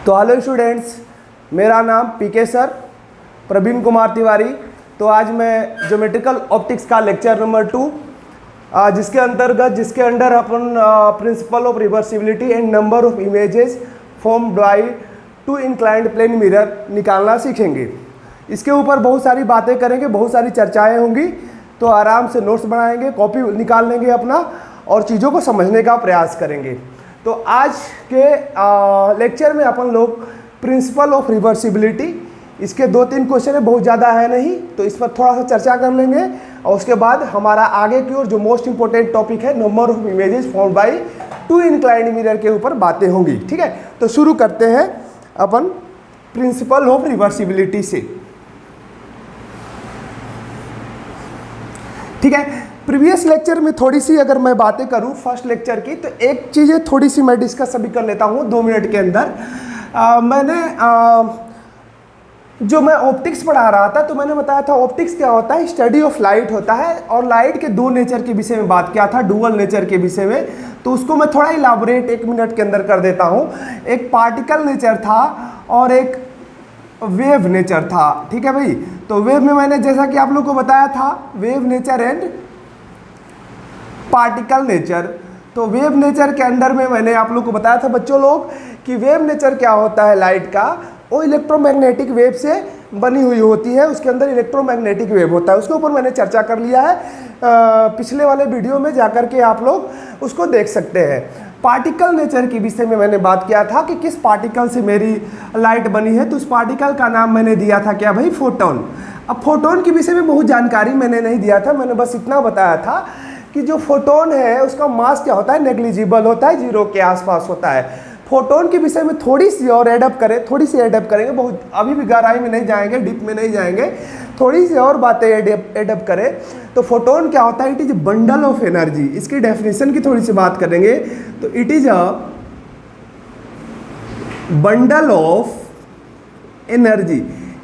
तो hello students, मेरा नाम पीके सर प्रवीण कुमार तिवारी। तो आज मैं ज्योमेट्रिकल ऑप्टिक्स का लेक्चर नंबर 2 जिसके अंडर अपन principle of reversibility and number of images form by two inclined plane mirror निकालना सीखेंगे। इसके ऊपर बहुत सारी बातें करेंगे, बहुत सारी चर्चाएं होंगी। तो आराम से नोट्स बनाएंगे, कॉपी निकाल लेंगे अपना और चीज़ों को समझने का प्रयास करेंगे। तो आज के लेक्चर में अपन लोग प्रिंसिपल ऑफ रिवर्सिबिलिटी, इसके 2-3 क्वेश्चन है, बहुत ज़्यादा है नहीं, तो इस पर थोड़ा सा चर्चा कर लेंगे। और उसके बाद हमारा आगे की ओर जो मोस्ट इंपॉर्टेंट टॉपिक है number of images formed bye two inclined mirror के ऊपर बातें होंगी। ठीक है, तो शुरू करते हैं अपन प्रिंसिपल ऑफ रिवर्सिबिलिटी से। ठीक है, प्रीवियस लेक्चर में थोड़ी सी अगर मैं बातें करूं फर्स्ट लेक्चर की, तो एक चीज़ें थोड़ी सी मैं डिस्कस अभी कर लेता हूं 2 मिनट के अंदर। जो मैं ऑप्टिक्स पढ़ा रहा था तो मैंने बताया था ऑप्टिक्स क्या होता है, स्टडी ऑफ लाइट होता है। और लाइट के 2 नेचर के विषय में बात किया था, डुअल नेचर के विषय में। तो उसको मैं थोड़ा इलाबोरेट 1 मिनट के अंदर कर देता हूँ। एक पार्टिकल नेचर था और एक वेव नेचर था। ठीक है भाई, तो वेव में मैंने जैसा कि आप लोग को बताया था wave nature and particle nature. तो वेव नेचर के अंडर में मैंने आप लोग को बताया था बच्चों लोग कि वेव नेचर क्या होता है लाइट का, वो इलेक्ट्रोमैग्नेटिक वेव से बनी हुई होती है, उसके अंदर इलेक्ट्रोमैग्नेटिक वेव होता है। उसके ऊपर मैंने चर्चा कर लिया है, पिछले वाले वीडियो में जाकर के आप लोग उसको देख सकते हैं। पार्टिकल नेचर के विषय में मैंने बात किया था कि किस पार्टिकल से मेरी लाइट बनी है, तो उस पार्टिकल का नाम मैंने दिया था क्या भाई, फोटोन। अब फोटोन के विषय में बहुत जानकारी मैंने नहीं दिया था, मैंने बस इतना बताया था कि जो फोटोन है उसका मास क्या होता है, नेग्लिजिबल होता है, 0 के आसपास होता है। फोटोन के विषय में थोड़ी सी और एडअप करेंगे, बहुत अभी भी गहराई में नहीं जाएंगे, डीप में नहीं जाएंगे, थोड़ी सी और बातें एडअप करें। तो फोटोन क्या होता है, it is bundle of energy. इसकी डेफिनेशन की थोड़ी सी बात करेंगे तो it is a bundle of energy.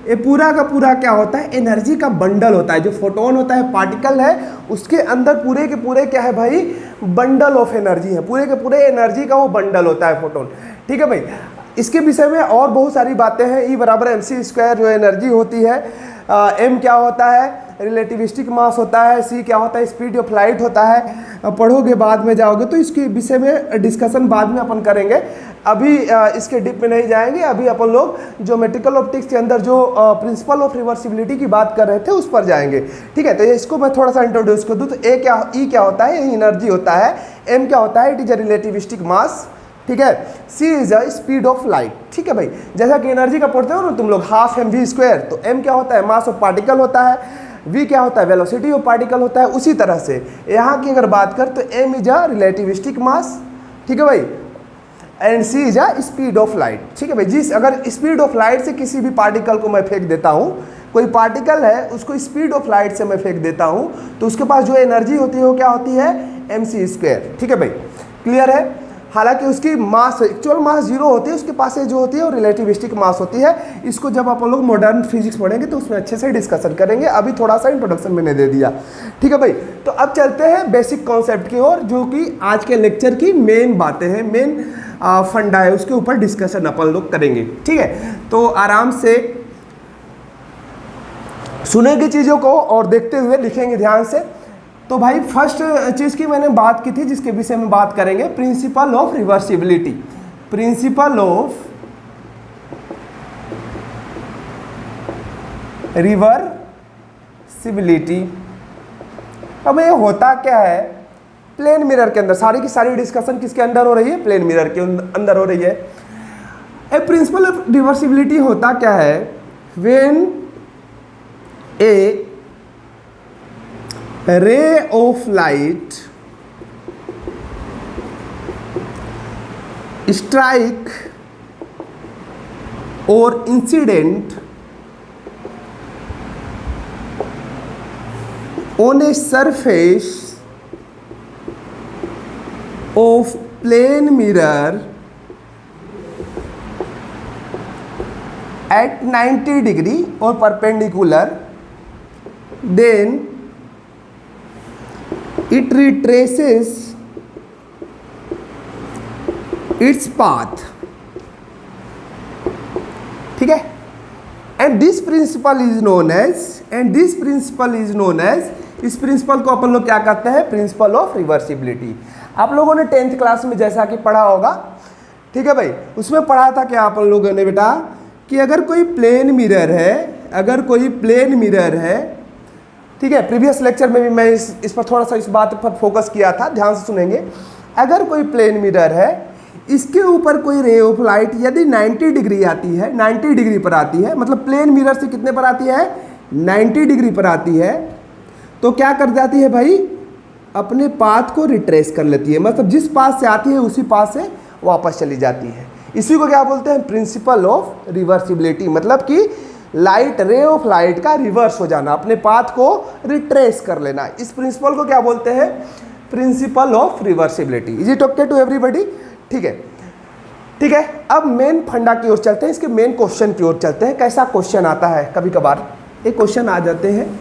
ये पूरा का पूरा क्या होता है, एनर्जी का बंडल होता है। जो फोटोन होता है, पार्टिकल है, उसके अंदर पूरे के पूरे क्या है भाई, बंडल ऑफ एनर्जी है, पूरे के पूरे एनर्जी का वो बंडल होता है फोटोन। ठीक है भाई, इसके विषय में और बहुत सारी बातें हैं। E = mc² जो एनर्जी होती है, m क्या होता है, रिलेटिविस्टिक मास होता है, c क्या होता है, स्पीड ऑफ लाइट होता है। पढ़ोगे बाद में जाओगे तो इसके विषय में डिस्कशन बाद में अपन करेंगे, अभी इसके डीप में नहीं जाएंगे। अभी अपन लोग ज्योमेट्रिकल ऑप्टिक्स के अंदर जो प्रिंसिपल ऑफ रिवर्सिबिलिटी की बात कर रहे थे उस पर जाएंगे। ठीक है, तो इसको मैं थोड़ा सा इंट्रोड्यूस कर दूँ। तो E क्या होता है, एनर्जी होता है। m क्या होता है, इट इज अ रिलेटिविस्टिक मास। ठीक है, c is a speed of light. ठीक है भाई, जैसा कि एनर्जी का पढ़ते हो ना तुम लोग, ½ mv²। तो m क्या होता है, मास ऑफ पार्टिकल होता है, v क्या होता है, वेलोसिटी ऑफ पार्टिकल होता है। उसी तरह से यहाँ की अगर बात कर तो m इज अ रिलेटिविस्टिक मास। ठीक है भाई, and c is a speed of light. ठीक है भाई, अगर स्पीड ऑफ लाइट से किसी भी पार्टिकल को मैं फेंक देता हूँ, कोई पार्टिकल है उसको स्पीड ऑफ लाइट से मैं फेंक देता हूँ, तो उसके पास जो एनर्जी होती है वो क्या होती है, mc²। ठीक है भाई, क्लियर है। हालांकि उसकी मास, एक्चुअल मास 0 होती है, उसके पास जो होती है वो रिलेटिविस्टिक मास होती है। इसको जब अपन लोग मॉडर्न फिजिक्स पढ़ेंगे तो उसमें अच्छे से डिस्कशन करेंगे, अभी थोड़ा सा इंट्रोडक्शन मैंने दे दिया। ठीक है भाई, तो अब चलते हैं बेसिक कॉन्सेप्ट की ओर, जो कि आज के लेक्चर की मेन बातें हैं, मेन फंडा है, उसके ऊपर डिस्कशन अपन लोग करेंगे। ठीक है, तो आराम से सुनेंगे चीज़ों को और देखते हुए लिखेंगे ध्यान से। तो भाई फर्स्ट चीज़ की मैंने बात की थी जिसके विषय में बात करेंगे, principal of reversibility. Principal of reversibility. अब ये होता क्या है, प्लेन मिरर के अंदर सारी की सारी डिस्कशन किसके अंदर हो रही है, प्लेन मिरर के अंदर हो रही है। ए प्रिंसिपल ऑफ रिवर्सिबिलिटी होता क्या है, when A ray of light strike or incident on a surface of plane mirror at 90 degree or perpendicular, then it retraces its path ठीक है। And this principle is known as, इस principle को अपन लोग क्या कहते हैं, प्रिंसिपल ऑफ रिवर्सिबिलिटी। आप लोगों ने 10th क्लास में जैसा कि पढ़ा होगा, ठीक है भाई, उसमें पढ़ा था कि आप लोगों ने बेटा कि अगर कोई प्लेन मिरर है, ठीक है, प्रीवियस लेक्चर में भी मैं इस पर थोड़ा सा इस बात पर फोकस किया था, ध्यान से सुनेंगे। अगर कोई प्लेन मिरर है, इसके ऊपर कोई रे ऑफ लाइट यदि 90 डिग्री आती है, 90 डिग्री पर आती है, मतलब प्लेन मिरर से कितने पर आती है, 90 डिग्री पर आती है, तो क्या कर जाती है भाई, अपने पाथ को रिट्रेस कर लेती है, मतलब जिस पाथ से आती है उसी पाथ से वापस चली जाती है। इसी को क्या बोलते हैं, प्रिंसिपल ऑफ रिवर्सिबिलिटी, मतलब कि लाइट, रे ऑफ लाइट का रिवर्स हो जाना, अपने पाथ को रिट्रेस कर लेना। इस प्रिंसिपल को क्या बोलते हैं, principle of reversibility. Is it okay to everybody? ठीक है, ठीक है। अब मेन फंडा की ओर चलते हैं, इसके मेन क्वेश्चन की ओर चलते हैं। कैसा क्वेश्चन आता है, कभी कभार एक क्वेश्चन आ जाते हैं,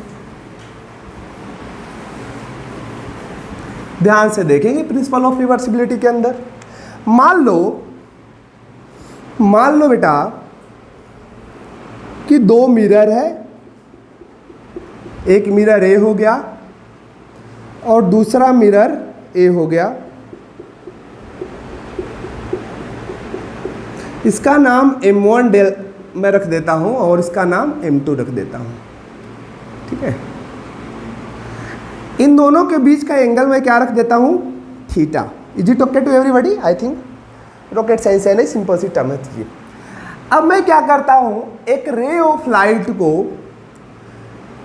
ध्यान से देखेंगे प्रिंसिपल ऑफ रिवर्सिबिलिटी के अंदर। मान लो बेटा कि दो मिरर है, एक मिरर ए हो गया और दूसरा मिरर ए हो गया। इसका नाम M1 डेल मैं रख देता हूं और इसका नाम M2 रख देता हूं, ठीक है। इन दोनों के बीच का एंगल मैं क्या रख देता हूं, theta. Is it okay to everybody? I think rocket science है नहीं, सिंपल सी टर्म है। अब मैं क्या करता हूं, एक रे ऑफ लाइट को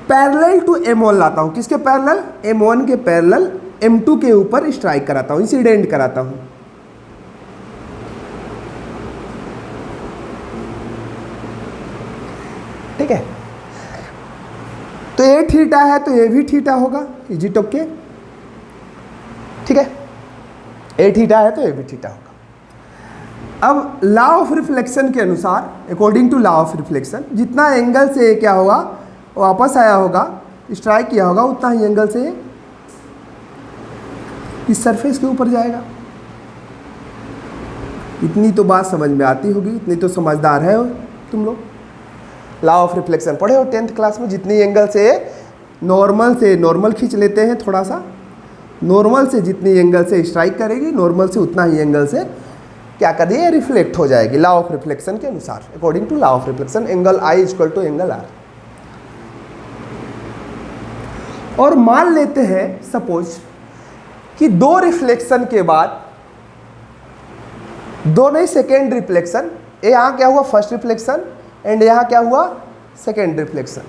पैरेलल टू M1 लाता हूं। किसके पैरेलल? M1 के पैरेलल M2 के ऊपर स्ट्राइक कराता हूं, इंसिडेंट कराता हूं। ठीक है, तो ये थीटा है तो ये भी थीटा होगा। Is it okay? ठीक है, ए थीटा है तो ये भी थीटा होगा। अब लॉ ऑफ रिफ्लेक्शन के अनुसार, according to law of reflection, जितना एंगल से क्या होगा, वापस आया होगा, स्ट्राइक किया होगा, उतना ही एंगल से इस सरफेस के ऊपर जाएगा। इतनी तो बात समझ में आती होगी, इतनी तो समझदार है तुम लोग। लॉ ऑफ रिफ्लेक्शन पढ़े हो 10th क्लास में। जितनी एंगल से नॉर्मल खींच लेते हैं, थोड़ा सा नॉर्मल से जितनी एंगल से स्ट्राइक करेगी, नॉर्मल से उतना ही एंगल से क्या कर रही है, रिफ्लेक्ट हो जाएगी। लॉ ऑफ रिफ्लेक्शन के अनुसार, according to law of reflection, angle I equal to angle R. और मान लेते हैं सपोज कि दो रिफ्लेक्शन के बाद, दो नहीं सेकेंड रिफ्लेक्शन, यहाँ क्या हुआ, फर्स्ट रिफ्लेक्शन, एंड यहाँ क्या हुआ, सेकेंड रिफ्लेक्शन।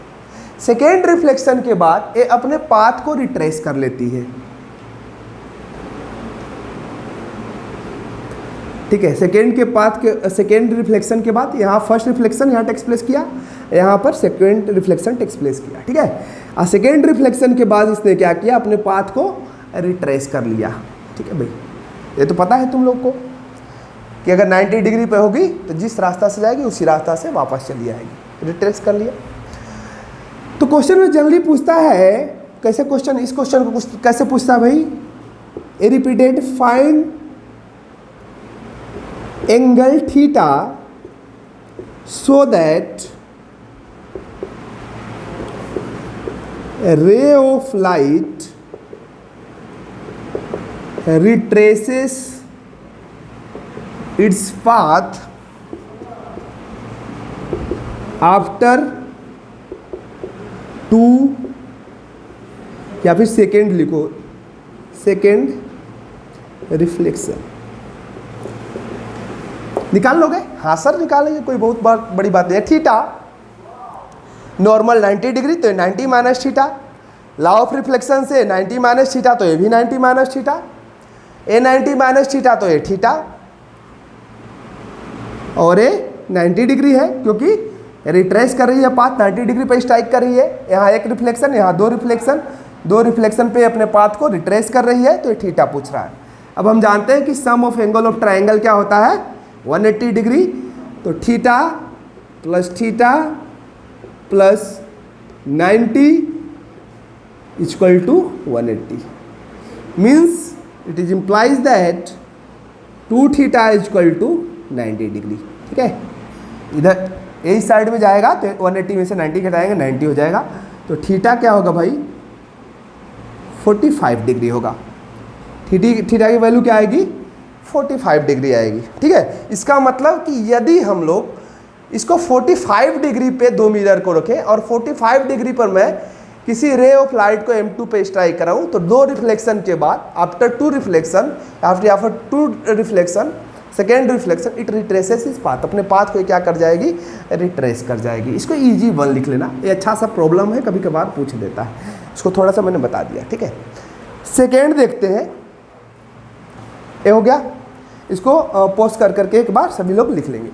सेकेंड रिफ्लेक्शन के बाद ये अपने पाथ को रिट्रेस कर लेती है। ठीक है, सेकेंड रिफ्लेक्शन के बाद यहाँ फर्स्ट रिफ्लेक्शन यहाँ टेक्स प्लेस किया, यहाँ पर सेकेंड रिफ्लेक्शन टेक्स प्लेस किया। ठीक है, और सेकेंड रिफ्लेक्शन के बाद इसने क्या किया, अपने पाथ को रिट्रेस कर लिया। ठीक है भाई, ये तो पता है तुम लोग को कि अगर 90 डिग्री पे होगी तो जिस रास्ता से जाएगी उसी रास्ता से वापस चली आएगी, रिट्रेस कर लिया। तो क्वेश्चन में जनरली पूछता है, कैसे क्वेश्चन, इस क्वेश्चन को कैसे पूछता है भाई, a repeated find angle theta so that ray of light retraces its path after 2 या फिर सेकेंड लिखो, सेकेंड रिफ्लेक्शन। निकाल लोगे? हाँ सर निकालेंगे, कोई बहुत बड़ी बात नहीं है। थीटा नॉर्मल 90 डिग्री तो 90 minus theta, law of reflection से 90 माइनस थीटा तो ये भी 90 माइनस थीटा, ए 90 माइनस थीटा तो ये थीटा, और ये 90 डिग्री है क्योंकि रिट्रेस कर रही है पाथ, 90 डिग्री पे स्ट्राइक कर रही है। यहाँ एक रिफ्लेक्शन, यहाँ दो रिफ्लेक्शन पे अपने पाथ को रिट्रेस कर रही है, तो ये थीटा पूछ रहा है। अब हम जानते हैं कि sum of angle of triangle क्या होता है, 180 डिग्री। तो theta plus 90 equal to 180 means it is implies that 2 theta equal to 90 degree. ठीक है, इधर ए इस साइड में जाएगा तो 180 में से 90 घटाएंगे 90 हो जाएगा। तो थीटा क्या होगा भाई 45 डिग्री होगा। थीटा की वैल्यू क्या आएगी 45 डिग्री आएगी। ठीक है, इसका मतलब कि यदि हम लोग इसको 45 डिग्री पे दो मिरर को रखें और 45 डिग्री पर मैं किसी रे ऑफ लाइट को M2 पे स्ट्राइक कराऊं तो दो रिफ्लेक्शन के बाद after two reflection second reflection it retraces इस पाथ, अपने पाथ को क्या कर जाएगी रिट्रेस कर जाएगी। इसको ईजी 1 लिख लेना, ये अच्छा सा प्रॉब्लम है, कभी कभार पूछ देता है, इसको थोड़ा सा मैंने बता दिया। ठीक है, सेकेंड देखते हैं, ये हो गया। इसको पोस्ट कर करके एक बार सभी लोग लिख लेंगे,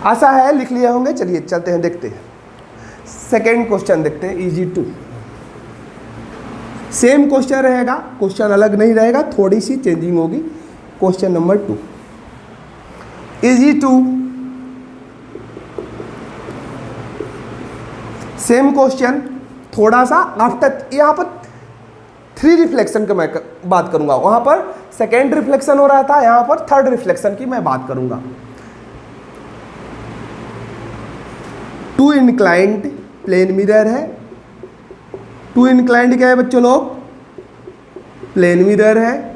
आशा है लिख लिए होंगे। चलिए चलते हैं, देखते हैं सेकेंड क्वेश्चन देखते हैं, इजी 2। सेम क्वेश्चन रहेगा, क्वेश्चन अलग नहीं रहेगा, थोड़ी सी चेंजिंग होगी। Question number 2 easy 2, same question, थोड़ा सा आफ्टर, यहाँ पर 3 रिफ्लेक्शन का मैं बात करूंगा, वहां पर सेकेंड रिफ्लेक्शन हो रहा था, यहां पर थर्ड रिफ्लेक्शन की मैं बात करूंगा। 2 इंक्लाइंड प्लेन मिरर है, 2 इंक्लाइंड क्या है बच्चों लोग प्लेन मिरर है,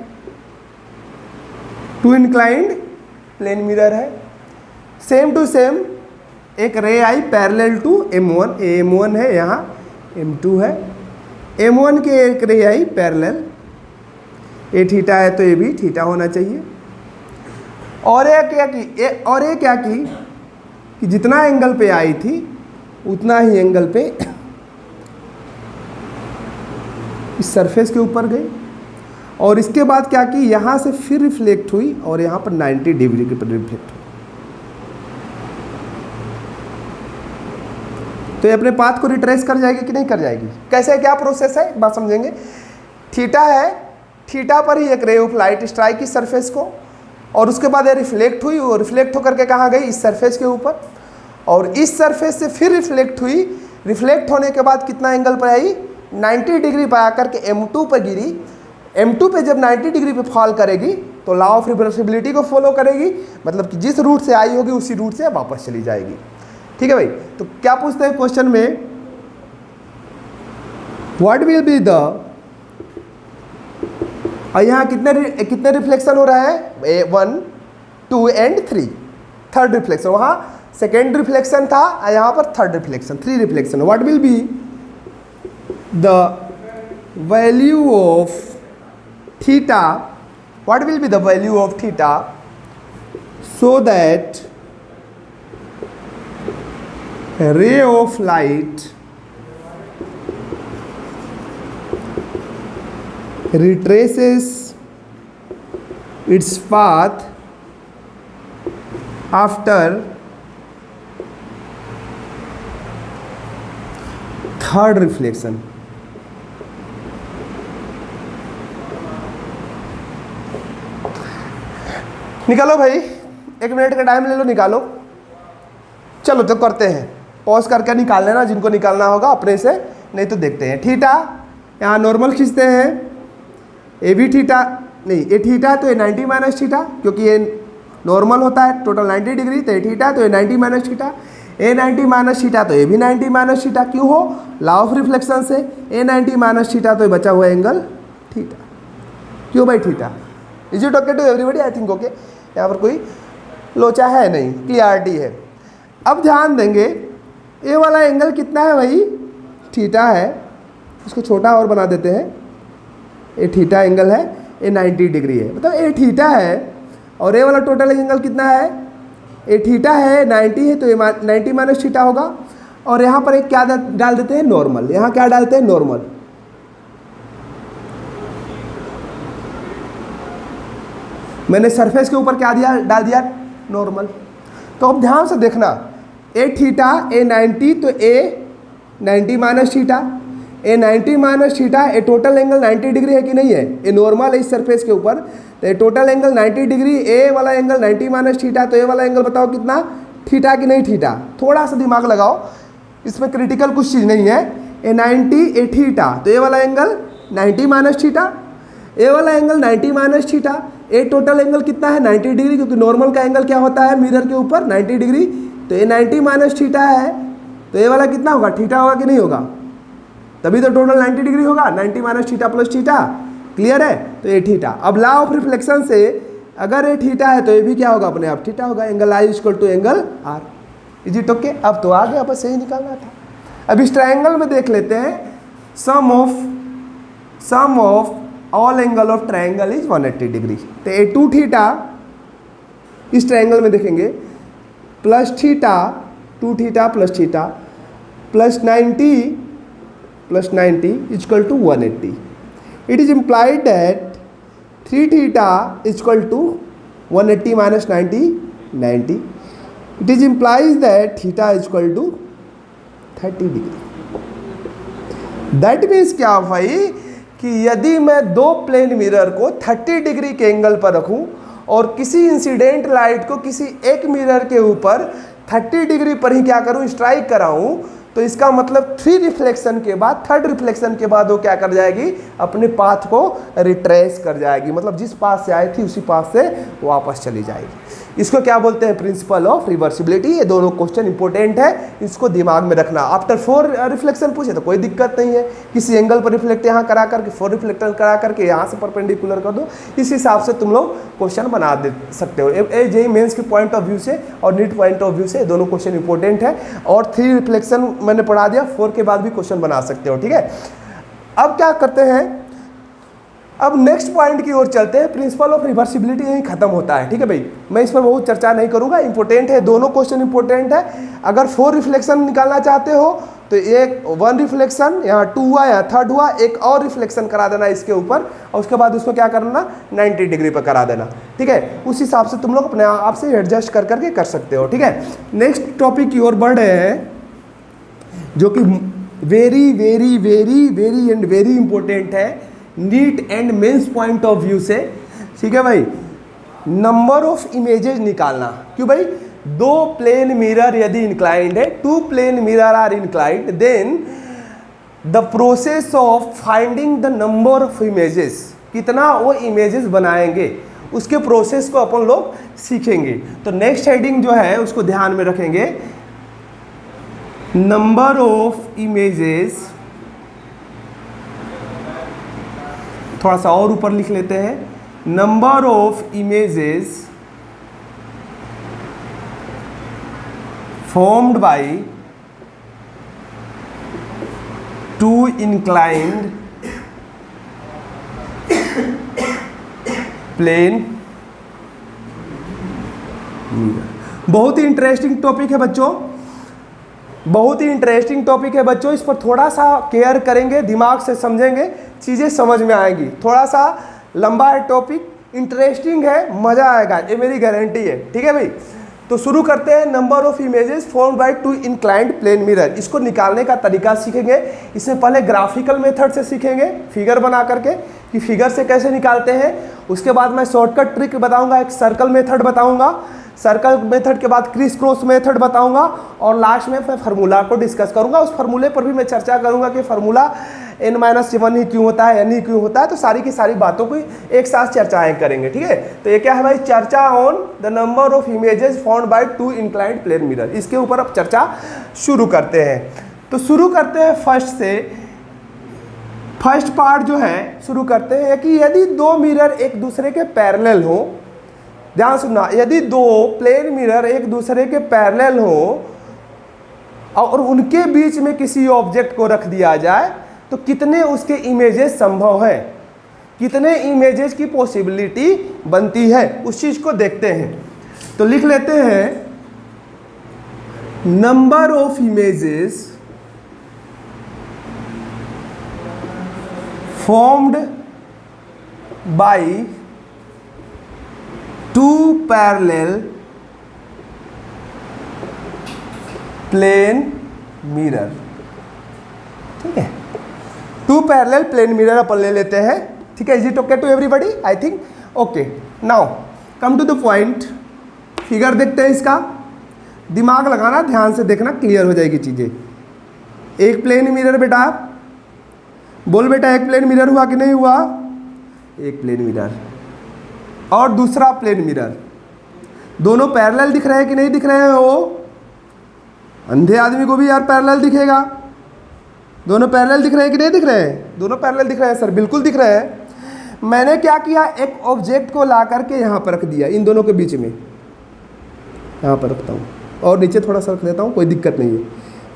2 इंक्लाइंड प्लेन मिरर है। सेम टू सेम एक रे आई पैरेलल टू M1, M1 है, यहाँ M2 है, M1 के एक रे आई पैरेलल, ए थीटा है तो ये भी थीटा होना चाहिए। और ये क्या की कि जितना एंगल पे आई थी उतना ही एंगल पे इस सरफेस के ऊपर गई, और इसके बाद क्या की यहाँ से फिर रिफ्लेक्ट हुई और यहाँ पर 90 डिग्री के पर रिफ्लेक्ट हुई। तो ये अपने पाथ को रिट्रेस कर जाएगी कि नहीं कर जाएगी, कैसे क्या प्रोसेस है बात समझेंगे। थीटा है, थीटा पर ही एक रे ऑफ लाइट स्ट्राइक की सरफेस को, और उसके बाद ये रिफ्लेक्ट हुई, और रिफ्लेक्ट होकर के कहाँ गई इस सरफेस के ऊपर, और इस सरफेस से फिर रिफ्लेक्ट हुई, रिफ्लेक्ट होने के बाद कितना एंगल पर आई 90 डिग्री पर आकर के M2 पर गिरी। M2 पे जब 90 डिग्री पे फॉल करेगी तो लॉ ऑफ रिवर्सिबिलिटी को फॉलो करेगी, मतलब कि जिस रूट से आई होगी उसी रूट से वापस चली जाएगी। ठीक है भाई, तो क्या पूछते हैं क्वेश्चन में, व्हाट विल बी द, और यहाँ कितने रिफ्लेक्शन हो रहा है 1 2 एंड 3, थर्ड रिफ्लेक्शन, वहाँ सेकेंड रिफ्लेक्शन था, यहाँ पर third reflection, 3 reflection. What will be the value of theta, what will be the value of theta so that a ray of light retraces its path after third reflection। निकालो भाई, 1 minute का time ले लो, निकालो। चलो तो करते हैं, pause करके निकाल लेना जिनको निकालना होगा अपने से, नहीं तो देखते हैं। थीटा यहाँ नॉर्मल खींचते हैं, ए भी थीटा नहीं, ए थीटा तो ये 90 माइनस थीटा, क्योंकि ये नॉर्मल होता है टोटल 90 डिग्री, तो ये थीटा तो ये 90 माइनस थीटा, ए 90 माइनस थीटा तो ये भी 90 माइनस थीटा, क्यों हो लॉ ऑफ रिफ्लेक्शन से, ए 90 माइनस थीटा तो ये बचा हुआ एंगल थीटा। क्यों भाई theta, is it okay to everybody, I think okay, यहाँ पर कोई लोचा है नहीं, क्लियरिटी है। अब ध्यान देंगे ये वाला एंगल कितना है भाई थीटा है, इसको छोटा और बना देते हैं, ये थीटा एंगल है, ये 90 डिग्री है, मतलब ये थीटा है, और ये वाला टोटल एंगल कितना है, ये थीटा है 90 है, तो ये 90 माइनस थीटा होगा, और यहाँ पर एक क्या डाल देते हैं नॉर्मल, यहाँ क्या डालते हैं नॉर्मल। मैंने सरफेस के ऊपर क्या दिया डाल दिया नॉर्मल। तो अब ध्यान से देखना, ए थीटा ए 90 तो ए 90 माइनस थीटा, ए 90 माइनस थीटा, ए टोटल एंगल 90 डिग्री है कि नहीं है, ए नॉर्मल है इस सरफेस के ऊपर, तो ए टोटल एंगल 90 डिग्री, ए वाला एंगल 90 माइनस थीटा, तो ए वाला एंगल बताओ कितना थीटा कि नहीं थीटा, थोड़ा सा दिमाग लगाओ, इसमें क्रिटिकल कुछ चीज़ नहीं है। ए 90 ए थीटा, तो ए वाला एंगल 90 माइनस थीटा, ए वाला एंगल 90 माइनस थीटा, ए टोटल एंगल कितना है 90 डिग्री, क्योंकि नॉर्मल का एंगल क्या होता है मिरर के ऊपर 90 डिग्री, तो ये 90 माइनस थीटा है, तो ये वाला कितना होगा, थीटा होगा कि नहीं होगा, तभी तो टोटल 90 डिग्री होगा, 90 minus theta plus theta, clear है। तो ये थीटा, अब लॉ ऑफ रिफ्लेक्शन से अगर ये थीटा है तो ये भी क्या होगा, अपने आप थीटा होगा, angle I equal to angle R. Is it okay? अब तो आ गया, बस यही निकालना था। अब इस ट्रायंगल में देख लेते हैं, sum of all angle of triangle is 180 degree. तो ए 2 थीटा इस ट्रायंगल में देखेंगे plus theta 2 theta plus theta plus 90 equal to 180। It is implied that 3 theta equal to 180 minus 90। It is implies that theta equal to 30 degree. That means क्या भाई कि यदि मैं दो प्लेन मिरर को 30 डिग्री के एंगल पर रखूं और किसी इंसिडेंट लाइट को किसी एक मिरर के ऊपर 30 डिग्री पर ही क्या करूं, स्ट्राइक कराऊं, तो इसका मतलब 3 रिफ्लेक्शन के बाद, 3rd रिफ्लेक्शन के बाद वो क्या कर जाएगी, अपने पाथ को रिट्रेस कर जाएगी, मतलब जिस पाथ से आई थी उसी पाथ से वापस चली जाएगी। इसको क्या बोलते हैं, प्रिंसिपल ऑफ रिवर्सिबिलिटी। ये दोनों क्वेश्चन इंपॉर्टेंट है, इसको दिमाग में रखना। आफ्टर 4 रिफ्लेक्शन पूछे तो कोई दिक्कत नहीं है, किसी एंगल पर रिफ्लेक्ट यहाँ करा करके 4 रिफ्लेक्टर करा करके यहाँ से परपेंडिकुलर कर दो, इस हिसाब से तुम लोग क्वेश्चन बना दे सकते हो। जेईई मेंस के पॉइंट ऑफ व्यू से और नीट पॉइंट ऑफ व्यू से दोनों क्वेश्चन इंपॉर्टेंट है। और 3 रिफ्लेक्शन मैंने पढ़ा दिया, 4 के बाद भी क्वेश्चन बना सकते हो, ठीक है। अब क्या करते हैं, अब नेक्स्ट पॉइंट की ओर चलते हैं। प्रिंसिपल ऑफ रिवर्सिबिलिटी यहीं खत्म होता है, ठीक है भाई। मैं इस पर बहुत चर्चा नहीं करूंगा, इंपॉर्टेंट है, दोनों क्वेश्चन इंपॉर्टेंट है। अगर 4 रिफ्लेक्शन निकालना चाहते हो तो एक 1 रिफ्लेक्शन, यहाँ 2 हुआ, यहाँ 3rd हुआ, एक और रिफ्लेक्शन करा देना इसके ऊपर, और उसके बाद उसको क्या करना, 90 डिग्री पर करा देना, ठीक है। उस हिसाब से तुम लोग अपने आप से एडजस्ट कर करके कर सकते हो, ठीक है। नेक्स्ट टॉपिक की ओर बढ़ रहे हैं, जो कि very very very very and very important है NEET and mains point of view से, ठीक है भाई। नंबर ऑफ इमेजेस निकालना। क्यों भाई, 2 प्लेन मिरर यदि इंक्लाइंड है, 2 plane mirror are inclined, then the process of finding the number of images, कितना वो इमेजेस बनाएंगे, उसके प्रोसेस को अपन लोग सीखेंगे। तो नेक्स्ट हेडिंग जो है उसको ध्यान में रखेंगे, नंबर ऑफ इमेजेस, थोड़ा सा और ऊपर लिख लेते हैं, number of images formed by 2 inclined plane mirror. बहुत ही इंटरेस्टिंग टॉपिक है बच्चों, बहुत ही इंटरेस्टिंग टॉपिक है बच्चों। इस पर थोड़ा सा केयर करेंगे, दिमाग से समझेंगे, चीज़ें समझ में आएंगी। थोड़ा सा लंबा है टॉपिक, इंटरेस्टिंग है, मज़ा आएगा, ये मेरी गारंटी है, ठीक है भाई। तो शुरू करते हैं। Number of images formed by 2 inclined plane mirror, इसको निकालने का तरीका सीखेंगे। इसमें पहले ग्राफिकल मेथड से सीखेंगे, फिगर बना करके कि फिगर से कैसे निकालते हैं। उसके बाद मैं शॉर्टकट ट्रिक बताऊंगा, एक सर्कल मेथड बताऊंगा, सर्कल मेथड के बाद क्रिस क्रॉस मेथड बताऊंगा, और लास्ट में मैं फार्मूला को डिस्कस करूंगा। उस फार्मूले पर भी मैं चर्चा करूंगा कि फार्मूला n-1 ही क्यों होता है, n ही क्यों होता है। तो सारी की सारी बातों को एक साथ चर्चाएं करेंगे, ठीक है। तो ये क्या है भाई, चर्चा on the number of images found by 2 inclined plane mirror, इसके ऊपर अब चर्चा शुरू करते हैं। तो शुरू करते हैं फर्स्ट से। फर्स्ट पार्ट जो है शुरू करते हैं कि यदि 2 मिरर एक दूसरे के पैरेलल हो, ध्यान सुनना, यदि 2 प्लेन मिरर एक दूसरे के पैरेलल हो और उनके बीच में किसी ऑब्जेक्ट को रख दिया जाए तो कितने उसके इमेजेस संभव है, कितने इमेजेस की पॉसिबिलिटी बनती है, उस चीज को देखते हैं। तो लिख लेते हैं, number of images formed by 2 parallel plane mirror, ठीक है। 2 पैरेलल प्लेन मिरर अपन ले लेते हैं, ठीक है। Is it okay to everybody? I think okay. Now come to the point. Figure देखते हैं इसका, दिमाग लगाना, ध्यान से देखना, क्लियर हो जाएगी चीजें। एक प्लेन मिरर बेटा, बोल बेटा, एक प्लेन मिरर हुआ कि नहीं हुआ? एक प्लेन मिरर और दूसरा प्लेन मिरर, दोनों पैरेलल दिख रहे हैं कि नहीं दिख रहे हैं? वो अंधे आदमी को भी यार पैरेलल दिखेगा। दोनों पैरेलल दिख रहे हैं कि नहीं दिख रहे हैं? दोनों पैरेलल दिख रहे हैं सर, बिल्कुल दिख रहे हैं। मैंने क्या किया, एक ऑब्जेक्ट को ला करके यहाँ पर रख दिया, इन दोनों के बीच में यहाँ पर रखता हूँ, और नीचे थोड़ा सा रख देता हूँ, कोई दिक्कत नहीं है।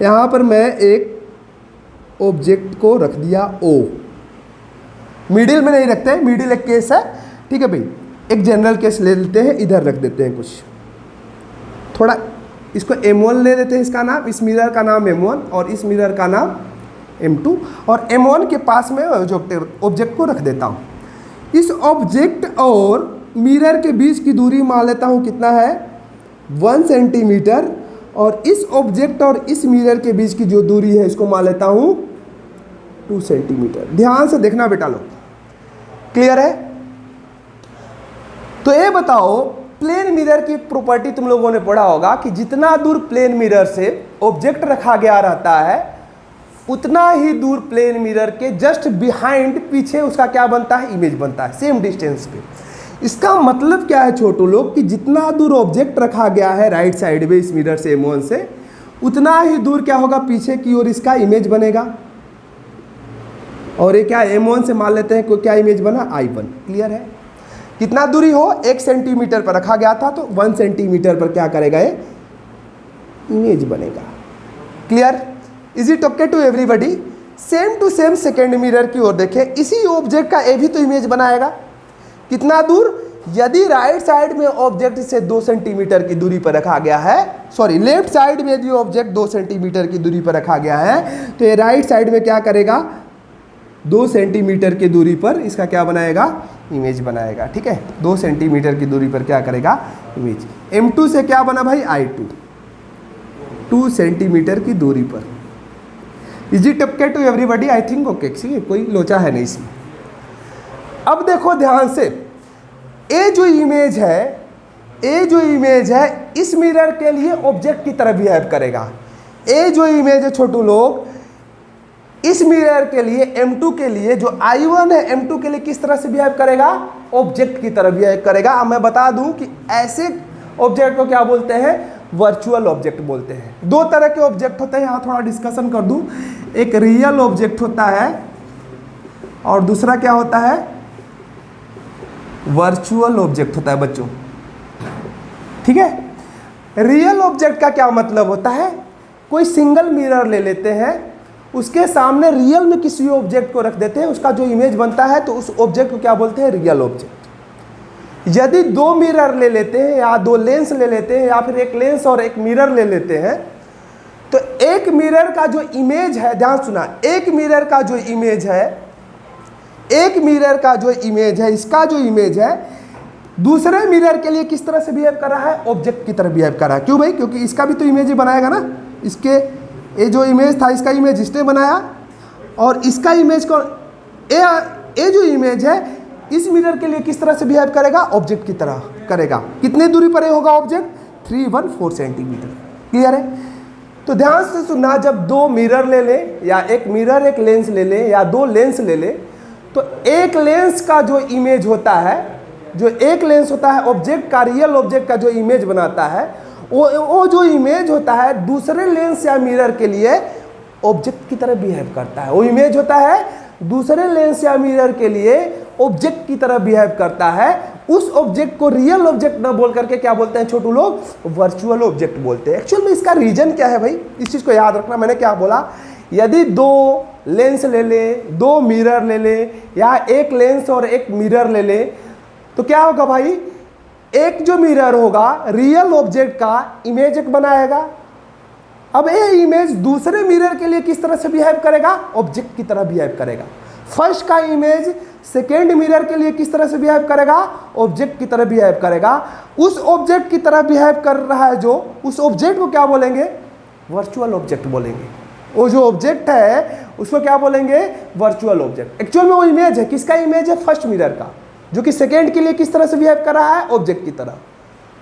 यहाँ पर मैं एक ऑब्जेक्ट को रख दिया O, मिडिल में नहीं रखते, मिडिल एक केस है, ठीक है भाई। एक जनरल केस ले लेते हैं, इधर रख देते हैं कुछ, थोड़ा इसको M1 ले लेते हैं, इसका नाम, इस मिरर का नाम M1 और इस मिरर का नाम M2, और M1 के पास में जो ऑब्जेक्ट को रख देता हूँ। इस ऑब्जेक्ट और मिरर के बीच की दूरी मान लेता हूँ कितना है, 1 सेंटीमीटर, और इस ऑब्जेक्ट और इस मिरर के बीच की जो दूरी है इसको मान लेता हूँ 2 सेंटीमीटर। ध्यान से देखना बेटा लोग, क्लियर है? तो ये बताओ, प्लेन मिरर की प्रॉपर्टी तुम लोगों ने पढ़ा होगा कि जितना दूर प्लेन मिरर से ऑब्जेक्ट रखा गया रहता है उतना ही दूर प्लेन मिरर के जस्ट बिहाइंड, पीछे उसका क्या बनता है, इमेज बनता है, सेम डिस्टेंस पे। इसका मतलब क्या है छोटू लोग, कि जितना दूर ऑब्जेक्ट रखा गया है राइट साइड में इस मिरर से M1 से, उतना ही दूर क्या होगा, पीछे की ओर इसका इमेज बनेगा। और ये क्या M1 से मान लेते हैं कोई क्या इमेज बना, I1। क्लियर है? कितना दूरी हो, 1 सेंटीमीटर पर रखा गया था, तो 1 सेंटीमीटर पर क्या करेगा, ये इमेज बनेगा। Clear? Is it okay to everybody? Same to same second mirror की ओर देखें, इसी ऑब्जेक्ट का ये भी तो इमेज बनाएगा। कितना दूर, यदि राइट साइड में ऑब्जेक्ट से 2 सेंटीमीटर की दूरी पर रखा गया है, सॉरी लेफ्ट साइड में यदि ऑब्जेक्ट 2 सेंटीमीटर की दूरी पर रखा गया है, तो ये राइट साइड में क्या करेगा, 2 सेंटीमीटर की दूरी पर इसका क्या बनाएगा, इमेज बनाएगा। ठीक है, 2 सेंटीमीटर की दूरी पर क्या करेगा, इमेज। M2 से क्या बना भाई, I2, 2 सेंटीमीटर की दूरी पर। Is it okay to everybody? I think okay, कोई लोचा है नहीं इसमें। अब देखो ध्यान से, ये जो इमेज है, ये जो इमेज है इस मिरर के लिए ऑब्जेक्ट की तरह बिहेव करेगा। ये जो इमेज है छोटू लोग, इस मिरर के लिए M2 के लिए जो I1 है, M2 के लिए किस तरह से बिहेव करेगा, ऑब्जेक्ट की तरह बिहेव करेगा। अब मैं बता दूं कि ऐसे ऑब्जेक्ट को क्या बोलते हैं, वर्चुअल ऑब्जेक्ट बोलते हैं। 2 तरह के ऑब्जेक्ट होते हैं, यहाँ थोड़ा डिस्कशन कर दूं। एक रियल ऑब्जेक्ट होता है और दूसरा क्या होता है, वर्चुअल ऑब्जेक्ट होता है बच्चों। ठीक है, रियल ऑब्जेक्ट का क्या मतलब होता है, कोई सिंगल मिरर ले लेते हैं, उसके सामने रियल में किसी ऑब्जेक्ट को रख देते हैं, उसका जो इमेज बनता है तो उस ऑब्जेक्ट को क्या बोलते हैं, रियल ऑब्जेक्ट। यदि 2 मिरर ले लेते हैं या 2 लेंस ले लेते हैं या फिर एक लेंस और एक मिरर ले लेते हैं, तो एक मिरर का जो इमेज है, ध्यान सुना, एक मिरर का जो इमेज है, एक मिरर का जो इमेज है, इसका जो इमेज है दूसरे मिरर के लिए किस तरह से बिहेव कर रहा है, ऑब्जेक्ट की तरह बिहेव कर रहा है। क्यों भाई, क्योंकि इसका भी तो इमेज ही बनाएगा ना। इसके ये जो इमेज था, इसका इमेज इसने बनाया, और इसका इमेज को ये जो इमेज है इस मिरर के लिए किस तरह से बिहेव करेगा, ऑब्जेक्ट की तरह करेगा। कितने दूरी पर होगा ऑब्जेक्ट, 314 सेंटीमीटर। क्लियर है? तो ध्यान से सुनना, जब 2 मिरर ले ले या एक मिरर एक लेंस ले ले या 2 लेंस ले ले, तो एक लेंस का जो इमेज होता है, जो एक लेंस होता है ऑब्जेक्ट का, रियल ऑब्जेक्ट का जो इमेज बनाता है, वो जो इमेज होता है दूसरे लेंस या मिरर के लिए ऑब्जेक्ट की तरह बिहेव करता है। वो इमेज होता है दूसरे लेंस या मिरर के लिए ऑब्जेक्ट की तरह बिहेव करता है। उस ऑब्जेक्ट को रियल ऑब्जेक्ट ना बोल करके क्या बोलते हैं छोटू लोग, वर्चुअल ऑब्जेक्ट बोलते हैं। एक्चुअल में इसका रीजन क्या है भाई, इस चीज को याद रखना। मैंने क्या बोला, यदि 2 लेंस ले ले, 2 मिरर ले ले या एक लेंस और एक मिरर ले ले, तो क्या होगा भाई, एक जो मिरर होगा रियल ऑब्जेक्ट का इमेज एक बनाएगा। अब ये इमेज दूसरे मिरर के लिए किस तरह से बिहेव करेगा, ऑब्जेक्ट की तरह बिहेव करेगा। फर्स्ट का इमेज सेकेंड मिरर के लिए किस तरह से बिहेव करेगा, ऑब्जेक्ट की तरह बिहेव करेगा। उस ऑब्जेक्ट की तरह बिहेव कर रहा है जो, उस ऑब्जेक्ट को क्या बोलेंगे, वर्चुअल ऑब्जेक्ट बोलेंगे। वो जो ऑब्जेक्ट है उसको क्या बोलेंगे, वर्चुअल ऑब्जेक्ट। एक्चुअल में वो इमेज है, किसका इमेज है, फर्स्ट मिरर का, जो कि सेकेंड के लिए किस तरह से बिहेव कर रहा है, ऑब्जेक्ट की तरह।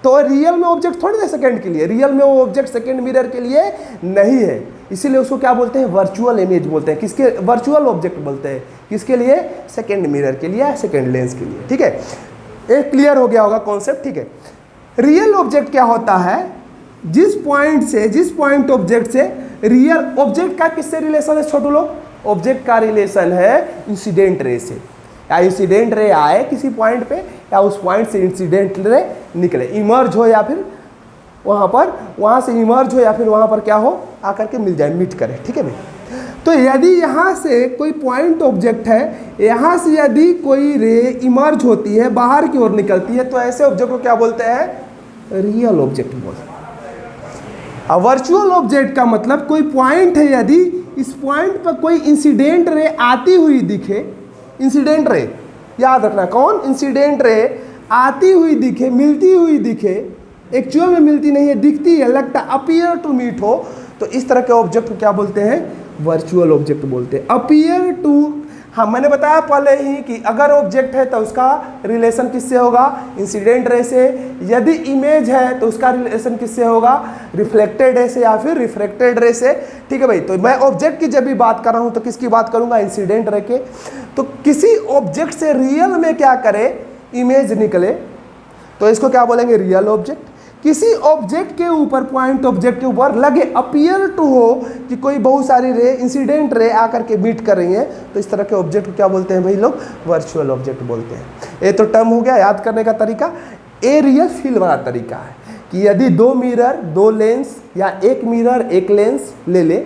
तो रियल में ऑब्जेक्ट थोड़ी ना सेकेंड के लिए, रियल में वो ऑब्जेक्ट सेकेंड मिरर के लिए नहीं है, इसीलिए उसको क्या बोलते हैं, वर्चुअल इमेज बोलते हैं। किसके, वर्चुअल ऑब्जेक्ट बोलते हैं, किसके लिए, सेकेंड मिरर के लिए, सेकेंड लेंस के लिए। ठीक है, एक क्लियर हो गया होगा कॉन्सेप्ट। ठीक है, रियल ऑब्जेक्ट क्या होता है, जिस पॉइंट ऑब्जेक्ट से रियल ऑब्जेक्ट का किससे रिलेशन है छोटू लोग? ऑब्जेक्ट का रिलेशन है इंसिडेंट रे से। या इंसिडेंट रे आए किसी पॉइंट पे या उस पॉइंट से इंसिडेंट रे निकले, इमर्ज हो या फिर वहाँ से इमर्ज हो या फिर वहाँ पर क्या हो आकर के मिल जाए, मीट करे। ठीक है भाई। तो यदि यहाँ से कोई पॉइंट ऑब्जेक्ट है, यहाँ से यदि कोई रे इमर्ज होती है, बाहर की ओर निकलती है, तो ऐसे ऑब्जेक्ट को क्या बोलते हैं? रियल ऑब्जेक्ट बोलते हैं। अब वर्चुअल ऑब्जेक्ट का मतलब कोई पॉइंट है, यदि इस पॉइंट पर कोई इंसिडेंट रे आती हुई दिखे, इंसिडेंट रे याद रखना, कौन? इंसिडेंट रे आती हुई दिखे, मिलती हुई दिखे, एक्चुअल में मिलती नहीं है, दिखती है, लगता अपीयर टू मीट हो, तो इस तरह के ऑब्जेक्ट को क्या बोलते हैं? वर्चुअल ऑब्जेक्ट बोलते हैं। अपीयर टू, हाँ मैंने बताया पहले ही कि अगर ऑब्जेक्ट है तो उसका रिलेशन किससे होगा? इंसिडेंट रे से। यदि इमेज है तो उसका रिलेशन किससे होगा? रिफ्लेक्टेड रे से या फिर रिफ्रैक्टेड रे से। ठीक है भाई। तो मैं ऑब्जेक्ट की जब भी बात कर रहा हूँ तो किसकी बात करूँगा? इंसिडेंट रे के। तो किसी ऑब्जेक्ट से रियल में क्या करे? इमेज निकले, तो इसको क्या बोलेंगे? Real object. किसी ऑब्जेक्ट के ऊपर, पॉइंट ऑब्जेक्ट के ऊपर लगे, अपीयर टू हो कि कोई बहुत सारी रे, इंसिडेंट रे आकर के मीट कर रही हैं, तो इस तरह के ऑब्जेक्ट को क्या बोलते हैं भाई लोग? वर्चुअल ऑब्जेक्ट बोलते हैं। ये तो टर्म हो गया याद करने का तरीका। ए रियल फील वाला तरीका है कि यदि दो मिरर, दो लेंस या एक मिरर एक लेंस ले ले,